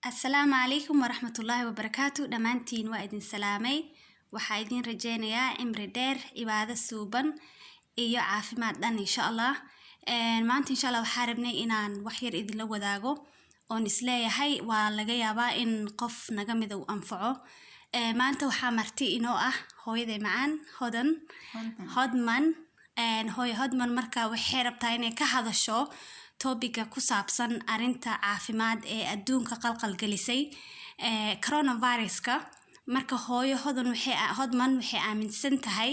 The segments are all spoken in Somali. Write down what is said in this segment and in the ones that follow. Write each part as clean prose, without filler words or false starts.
السلام عليكم ورحمة الله وبركاته دمانتين وإدin salaamay waxaa idin rajeynayaa cimri dheer cibaado suuban iyo caafimaad dhan insha Allah maanta insha Allah waxaan rabnay inaan wax yar idin la wadaago oon isleeyahay waa laga yaabaa in qof naga mid uu anfaco maanta waxaa marti inoo ah hooyaday macaan hodman hooyo hodman marka waxay rabtaa inay ka hadasho topiga ku saabsan arinta caafimaad ee adduunka qalqal gelisay coronavirus-ka marka hooyo hodman waxay aaminsan tahay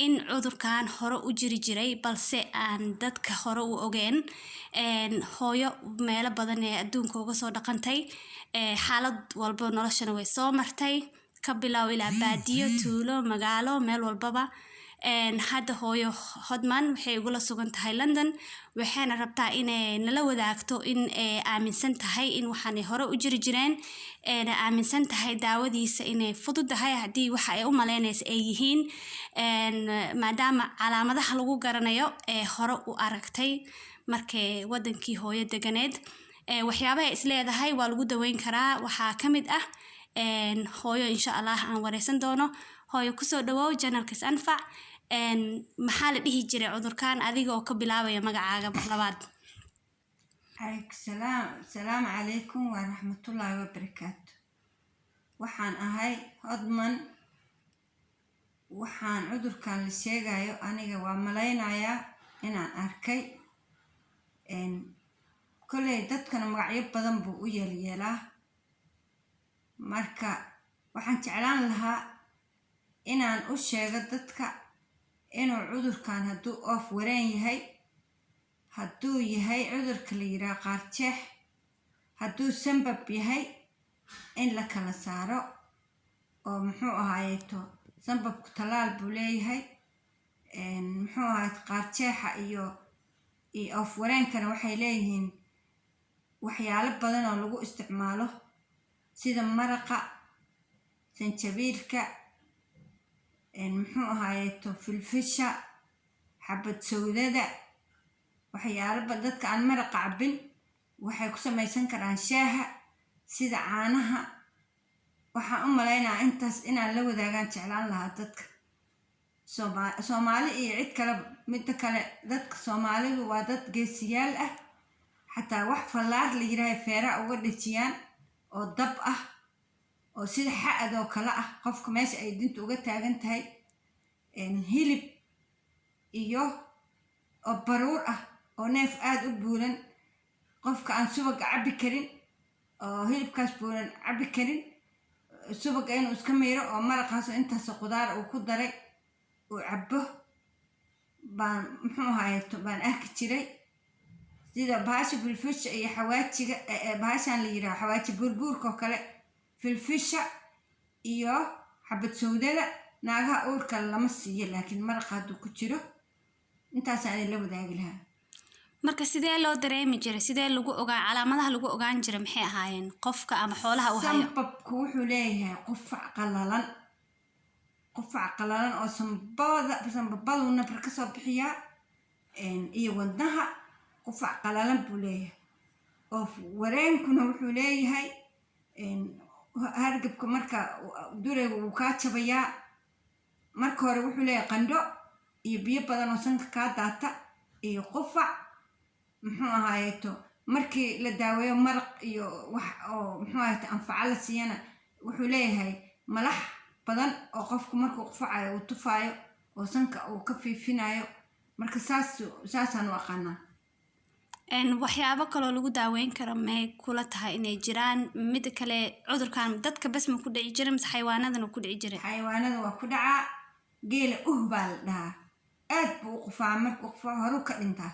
in cudurkan hore u jiri jiray balse aan dadka hore u ogeen hooyo meelo badan ee adduunka uga soo dhaqantay xaalad walba noloshana way soo martay ka bilow ilaa baadiyo tuulo magaalo meel walbaba hadda hooyo hodman waxay ugula sugan tahay London waxayna rabtaa inay nala wadaagto in aaminsan tahay in waxaan hore u jiri jireen aaminsan tahay daawadiisa inay fududahay hadii waxa ay u maleynayso ay yihiin maadaama calaamadaha lagu garanayo ee hore u aragtay markay wadankii hooyo deganeed waxyaabaha isleedahay waa lagu daweyn karaa waxaa kamid ah hooyo insha Allah aan wareysan doono hooyo kusoo dhawow channelkiis anfac maxaa la dhihi jiray cudurkan adiga oo ka bilaabaya magacaaga labaad السلام عليكم ورحمة الله وبركاته waxaan ahay hodman waxaan cudurkan la sheegayo aniga waa maleynayaa inaan arkay kolay dadkana magacyo badan buu u yeelaa marka waxaan jeclaan lahaa inaan u sheego dadka inuu cudurkan hadduu oof wareen yahay hadduu yahay cudurka la yiraahdo qaarjeex hadduu sanbab yahay in la kala saaro oo muxuu ahaayeeto sanbabku talaal buu leeyahay muxuu ahaayeeto qaarjeexa iyo oof wareenkana waxay leeyihiin waxyaalo badan oo lagu isticmaalo sida maraqa sanjabiilka muxuu ahaayeeto filfisha xabad sawdada waxyaalo dadka aan maraqa cabin waxay ku samaysan karaan shaaha sida caanaha waxaan u maleynayaa intaas inaan la wadaagaan jeclaan lahaa dadka Soomaali iyo cid kale mid kale dadka Soomaalidu waa dad geesiyaal ah xataa wax fallaar la yiraahdo feera uga dhajiyaan oo dab ah oo sida xaad oo kala ah qofka meesha ay dinta uga taagan tahay hilib iyo oo baruur ah oo neef aad u buuran qofka aan subag cabbi karin oo hilibkaas buuran cabbi karin subag inuu iska meero oo maraqaas intaas qudaar uu ku daray uu cabbo baan muxuu ahaayeeto baan arki jiray sida baasha filfisha iyo xawaajiga baashan la yiraahdo xawaaji burburka kale filfisha iyo xabad sawdada naagaha uurka lama siiyo laakiin maraqa hadduu ku jiro intaas aan la wadaagi lahaa marka sidee loo dareemi jiray sidee lagu ogaa calaamadaha lagu ogaan jiray maxay ahaayeen qofka ama xoolaha uu hayo sanbabku wuxuu leeyahay qufac qalalan oo sanbabadu nabr ka soo bixiyaa iyo wadnaha qufac qalalan buu leeyahay oo wareenkuna wuxuu leeyahay hargabka marka durayga uu ka jabayaa marka hore wuxuu leeyahay qandho iyo biyo badan oo sanka ka daata iyo qufac muxuu ahaayeeto markii la daaweeyo maraq iyo wax oo muxuu ahaayeeto anfaca la siiyana wuxuu leeyahay malax badan oo qofku markuu qufacayo uu tufaayo oo sanka uu ka fiifinayo marka saasaan u aqaanaa waxyaabo kaloo lagu daaweyn karo may kula tahay inay jiraan mid kale cudurkan dadka bas ma ku dhici jiray mise xayawaanadana ku dhici jiray xayawaanada waa ku dhacaa geela baa la dhahaa aad buu u qufaa markuu qufaa horu ka dhintaa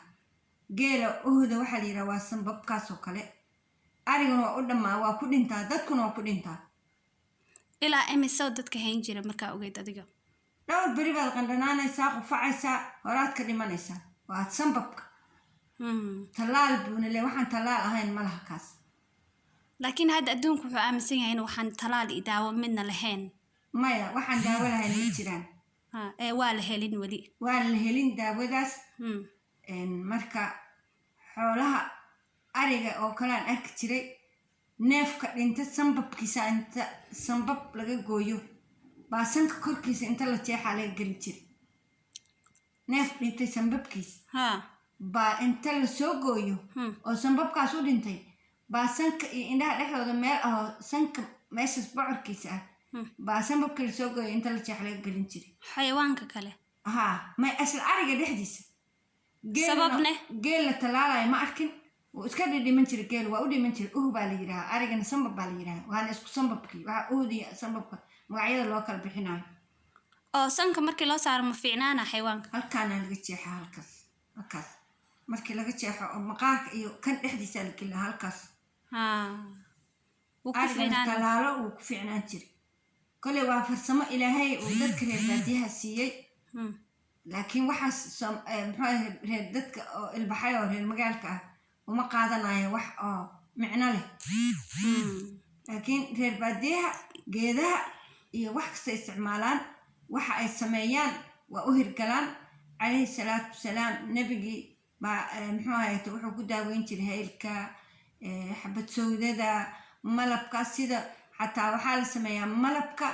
geela uhda waxaa la yiraahdaa waa sanbabkaas oo kale ariguna waa u dhamaa waa ku dhintaa dadkuna waa ku dhintaa ilaa imisoo dadka hayn jiray markaa ogeyd adiga dhowr beri baad qandhanaanaysaa qufacaysaa horaad ka dhimanaysaa waa sanbabka talaal buuna le waxaan talaal ahayn malaha kaas laakiin hadda adduunku wuxuu aaminsan yahay in waxaan talaal iyo daawo midna lahayn maya waxaan daawo lahayn ma jiraan waa la helin weli waa la helin daawadaas marka xoolaha ariga oo kale aan arki jiray neefka dhinta sanbabkiisa inta sanbab laga gooyo baa sanka korkiisa inta la jeexaa laga geli jiray neef dhintay sanbabkiisa ha baa inta la soo gooyo oo sanbabkaas u dhintay baa sanka iyo indhaha dhexdooda meel ahoo sanka meeshaas bocorkiisa ah baa sanbabka la soo gooyo inta la jeex laga gelin jiray xayawaanka kale haa may asal ariga dhexdiisa sababne geel la talaalayo ma arkin wuu iska dhidhiman jiray geel waa u dhiman jiray baa la yidhaha arigana sanbab baa la yidhaha waana isku sanbabkii waxaa uhdiya sanbabka magacyada loo kala bixinayo oo sanka markii loo saaro ma fiicnaana xayawaanka halkaana laga jeexa halkaas markii laga jeexo oo maqaarka iyo kan dhexdiisa la gelina halkaas arigana talaalo wuu ku fiicnaan jiray koley waa farsamo ilaahay uu dadka reer baadiyaha siiyey laakiin waxaas muxuu reer dadka oo ilbaxay oo reer magaalka ah uma qaadanayo wax oo micno leh laakiin reer baadiyaha geedaha iyo wax kasta isticmaalaan waxa ay sameeyaan waa u hirgalaan calayhi salaatu wasalaam nabigii baa muxuu ahayto wuxuu ku daaweyn jiray haylka xabad sawdada malabka sida xataa waxaa la sameeyaa malabka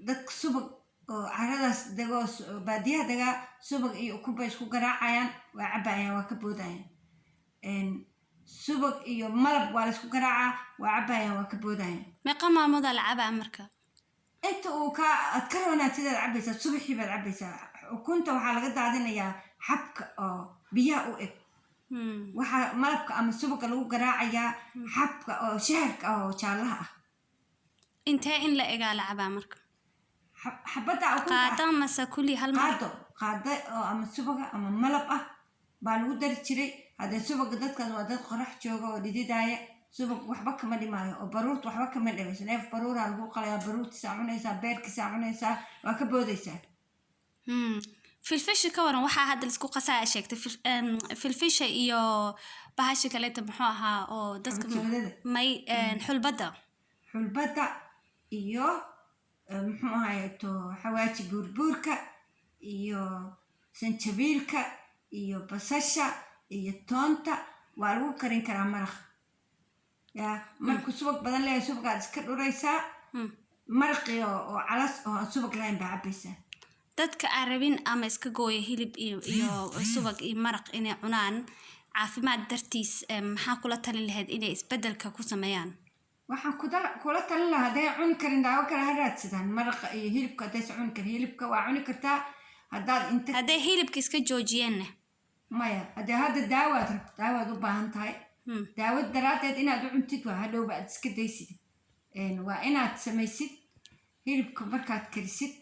dadka subag oo caradaas degoo baadiyaha degaa subag iyo ukuba isku garaacayaan waa cabayaan waa ka boodayaan subag iyo malab waa la isku garaacaa waa cabayaan waa ka boodayaan meeqa maamoda la cabaa marka inta uu aad ka roonaatidaad cabaysaa subaxii baad cabaysaa ukunta waxaa laga daadinayaa xabka oo biyaha u eg waxaa malabka ama subaga lagu garaacayaa xabka oo shaharka ah oo jaallaha ah intee in la egaa la cabaa marka xabada qaado mase kulli hal mar qaado oo ama subaga ama malab ah baa lagu dari jiray haddee subaga dadkaas waa dad qorax jooga oo dhididaaya subag waxba kama dhimaayo oo baruurta waxba kama dhimayso neef baruuraa lagu qalayaa baruurtiisaa cunaysaa beerkiisaa cunaysaa waa ka boodaysaa filfisha ka waran waxaa hadda laisku qasaa sheegtay filfisha iyo bahasha kaleeta muxuu ahaa oo dadka may xulbadda iyo muxuu ahayeto xawaaji buurbuurka iyo sanjabiilka iyo basasha iyo toonta waa lagu karin karaa maraq yaa markuu subag badan leeyahay subagaad iska dhuraysaa maraqii oo calas oo aan subag lahayn baa cabaysaa dadka aan rabin ama iska gooya hilib iyo subag iyo maraq inay cunaan caafimaad dartiis maxaa kula talin lahayd inay isbedelka ku sameeyaan waxaan kula talin lahaa hadday cuni karin daawo kale ha raadsadaan maraqa iyo hilibka haddaysa cuni karin hilibka waa cuni kartaa hadday hilibka iska joojiyeenna maya haddee hadda daawaad u baahan tahay daawad daraaddeed inaad u cuntid waa hadhowba aad iska daysid waa inaad samaysid hilibka markaad karisid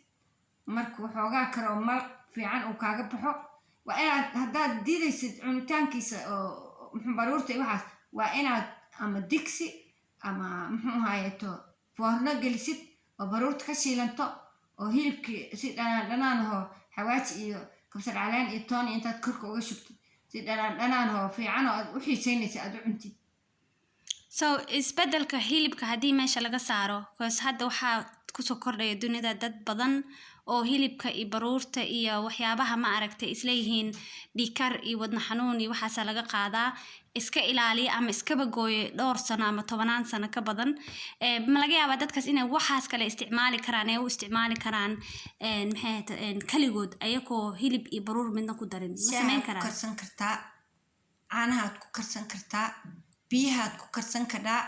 marka waxoogaa kale oo maraq fiican uu kaaga baxo waa inaad haddaad diidaysid cunitaankiisa oo baruurta iyo waxaas waa inaad ama digsi ama muxuu ahayeto foorno gelisid oo baruurta ka shiilanto oo hilibkii si dhanaan xawaaji iyo kabsar caleen iyo toon intaad korka uga shubtid si dhanaan fiican oo aad u xiisaynaysa aad u cuntid so isbedelka hilibka haddii meesha laga saaro bcause hadda waxaa kusoo kordhaya dunida dad badan oo hilibka iyo baruurta iyo waxyaabaha ma aragtay isleeyihiin dhiikar iyo wadna xanuun iyo waxaasa laga qaadaa iska ilaaliya ama iskaba gooye dhowr sano ama 10 sano ka badan ma laga yaabaa dadkaas inay waxaas kale isticmaali karaan ee u isticmaali karaan kaligood ayagoo hilib iyo baruur midna ku darin ma samayn karaan karsan kartaa caanahaad ku karsan kartaa biyahaad ku karsan karaa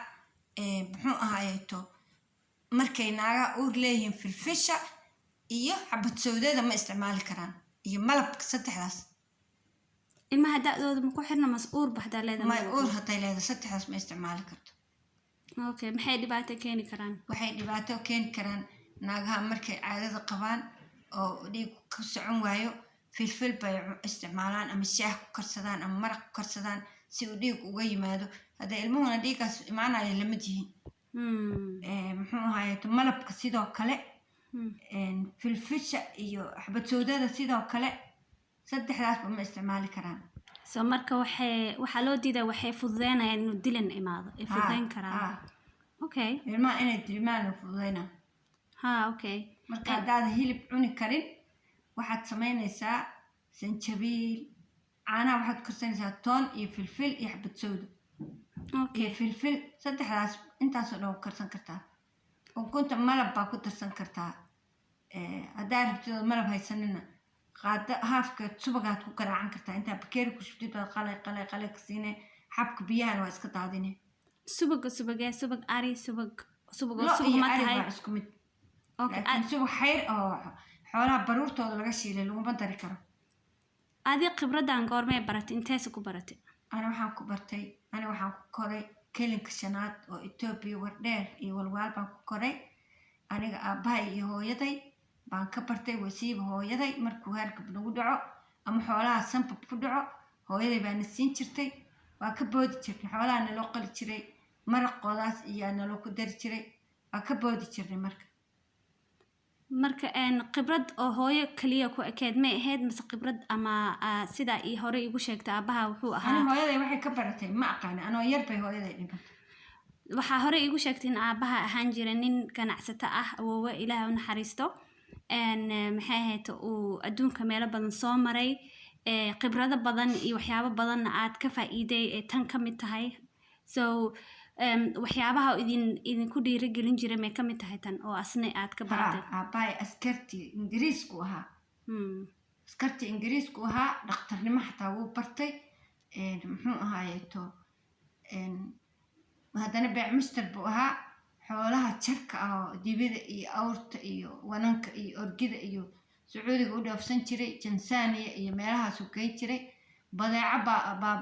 muxuu ahaayeto markay naaga uur leeyihiin filfisha iyo xabad sawdada ma isticmaali karaan iyo malabka saddexdaas ilmaha da'dooda ma ku xirna mas-uur baxdaa leedahay ma uur haday leedahay saddexdaas ma isticmaali karto okay maxay dhibaato keeni karaan waxay dhibaato keeni karaan naagaha markay caadada qabaan oo dhiig ka socon waayo filfil bay isticmaalaan ama shaah ku karsadaan ama maraq ku karsadaan si uu dhiig uga yimaado haddii ilmuhuna dhiigaas imaanaya lama tihin muxuu ahayeto malabka sidoo kale filfisha iyo xabad sawdada sidoo kale saddexdaasba ma isticmaali karaan so marka waxaa loo diidaa waxay fududeynayaan inuu dilan imaado ay fududeyn karaan okay ilmaha inay dilmaan fududeyna okay marka haddaad hilib cuni karin waxaad samaynaysaa sanjabiil caanaha waxaad karsanaysaa toon iyo filfil iyo xabad sawda Okay. filfil saddexdaas intaasoo dhan ku karsan kartaa ukunta malab baa ku darsan kartaa haddaa rabtid oo malab haysanina qaado haafkeed subagaad ku garaacan kartaa intaa bakeeri ku shubtid baad qalay ka siine xabka biyahana waa iska daadine subag ari subag lo iyo ma ari tahay waa isku mid okay laakiin subag xayr oo xoolaha baruurtooda laga shiilay laguma dari karo adi khibradan goormee baratay inteesa ku baratay ana waxaan ku koray kelinka shanaad oo Ethiopia wardheer iyo walwaal baan ku koray aniga aabbahay iyo hooyaday baan ka bartay wasiiba hooyaday markuu hargab nagu dhaco ama xoolaha sanbab ku dhaco hooyaday baan siin jirtay waa ka boodi jirnay xoolaha naloo qali jiray maraqoodaas iyo naloo ku dari jiray waa ka boodi jirnay marka khibrad oo hooyo kaliya ku ekeed ma ahayd mise khibrad ama sida ii hore igu sheegtay aabaha wuxuu ahaa ana hooyaday waxay ka baratay ma aqaan anoo yar bay hooyaday dhimatay waxaa hore igu sheegtay in aabaha ahaan jira nin ganacsato ah awoowe ilaahay u naxariisto maxay ahayd uu adduunka meelo badan soo maray khibrado badan iyo waxyaabo badanna aad ka faa'iiday ee tan ka mid tahay so waxyaabaha idinku dhiirigelin jiray may ka mid tahay tan oo asna aad ka baratay aabbahay askartii ingiriisku ahaa dhakhtarnimo xataa wuu bartay muxuu ahaayeeto haddana beec mister buu ahaa xoolaha jarka ah oo dibida iyo awrta iyo wananka iyo orgida iyo sacuudiga u dhoofsan jiray Tansaaniya iyo meelahaas uu geyn jiray badeeco baa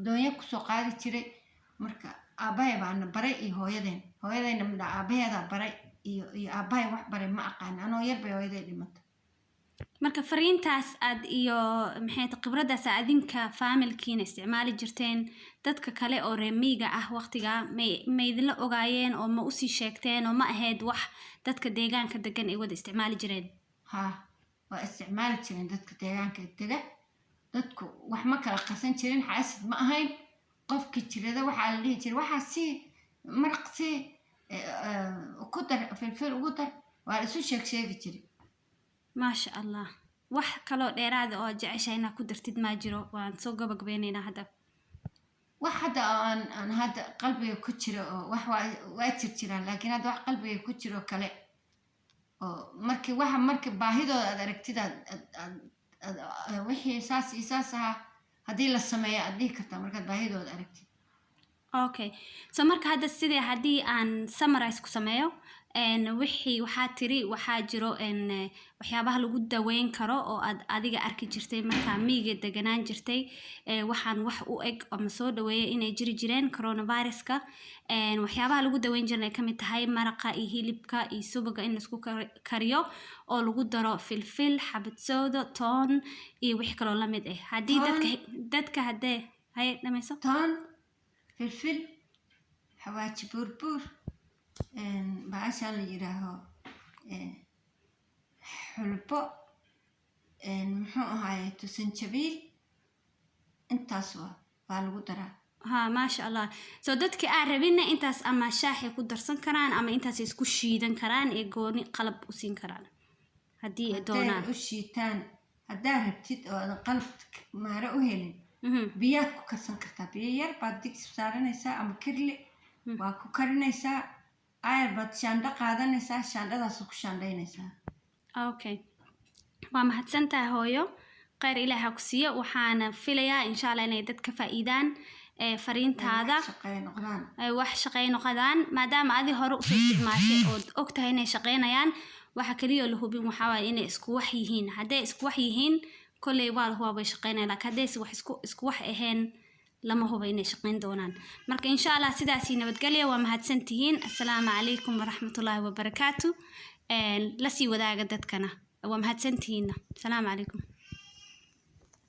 doonyo kusoo qaadi jiray marka aabbahay baana baray iyo hooyadayna midha aabbaheeda baray iyo aabbahay wax baray ma aqaan anoo yar bay hooyaday dhimatay marka fariintaas aad iyo maxay tahay khibradaas adinka familkiina isticmaali jirteen dadka kale oo reemiga ah waqtiga ma idinla ogaayeen oo ma usii sheegteen oo ma ahayd wax dadka deegaanka degan ay wada isticmaali jireen waa isticmaali jireen dadka deegaanka dega dadku wax ma kala qarsan jirin xaasid ma ahayn qofkii jirada waxaa la dhihi jiray waxaa si maraq si ku dar filfil ugu dar waa isu sheegi jiray maasha allah wax kaloo dheeraada oo jeceshahay inaad ku dartid ma jiro waan soo gabagabeynaynaa hadda wax hadda aan hadda qalbiga ku jiro oo wax waa jiraan laakiin hadda wax qalbiga ku jiro kale oo markii baahidooda aad aragtid wixii saas iyo saas ahaa haddii la sameeyo aad dhihi kartaa markaad baahidooda aragtid okay so marka hadda sidee haddii aan summarize ku sameeyo wixii waxaa tiri waxaa jiro waxyaabaha lagu daweyn karo oo aad adiga arki jirtay markaa miyiga deganaan jirtay waxaan wax u eg ama soo dhaweeya inay jiri jireen coronaviruska waxyaabaha lagu daweyn jirnay ka mid tahay maraqa iyo hilibka iyo subaga in laisku kariyo oo lagu daro filfil xabad soodo toon iyo wix kaloo la mid ah haddii dadka haddee haye dhamayso toon filfil xawaaji buurbuur baashaan la yidhaaho xulbo muxuu ahaaye tusanjabiil intaas waa lagu daraa maasha allah so dadka aan rabinna intaas ama shaaxay ku darsan karaan ama intaas isku shiidan karaan ee gooni qalab u siin karaan haddii ay doonaan u shiitaan haddaa rabtid oo aadan qalab maare u helin biyaad ku karsan kartaa biyo yar baad digsi saaranaysaa ama kirli waa ku karinaysaa ayar baad shaandho qaadanaysaa shaandhadaas ku shaandhaynaysaa okay waa mahadsantahay hooyo khayr ilaaha ku siiyo waxaana filayaa insha allah inay dadka faa'iidaan fariintaada wax shaqay noqdaan maadaama adi hore usoo isticmaashay ood ogtahay inay shaqaynayaan waxa kaliya la hubin waxaa waaye inay isku wax yihiin hadday isku wax yihiin kolley waa la hubaa bay shaqaynayaan laakiin haddayse wax isku wax ahayn lama huba inay shaqayn doonaan marka insha allah sidaasii nabadgelya waa mahadsantihiin assalaamu calaykum waraxmatullaahi wabarakaatu la sii wadaaga dadkana waa mahadsantihiinna assalaamu calaykum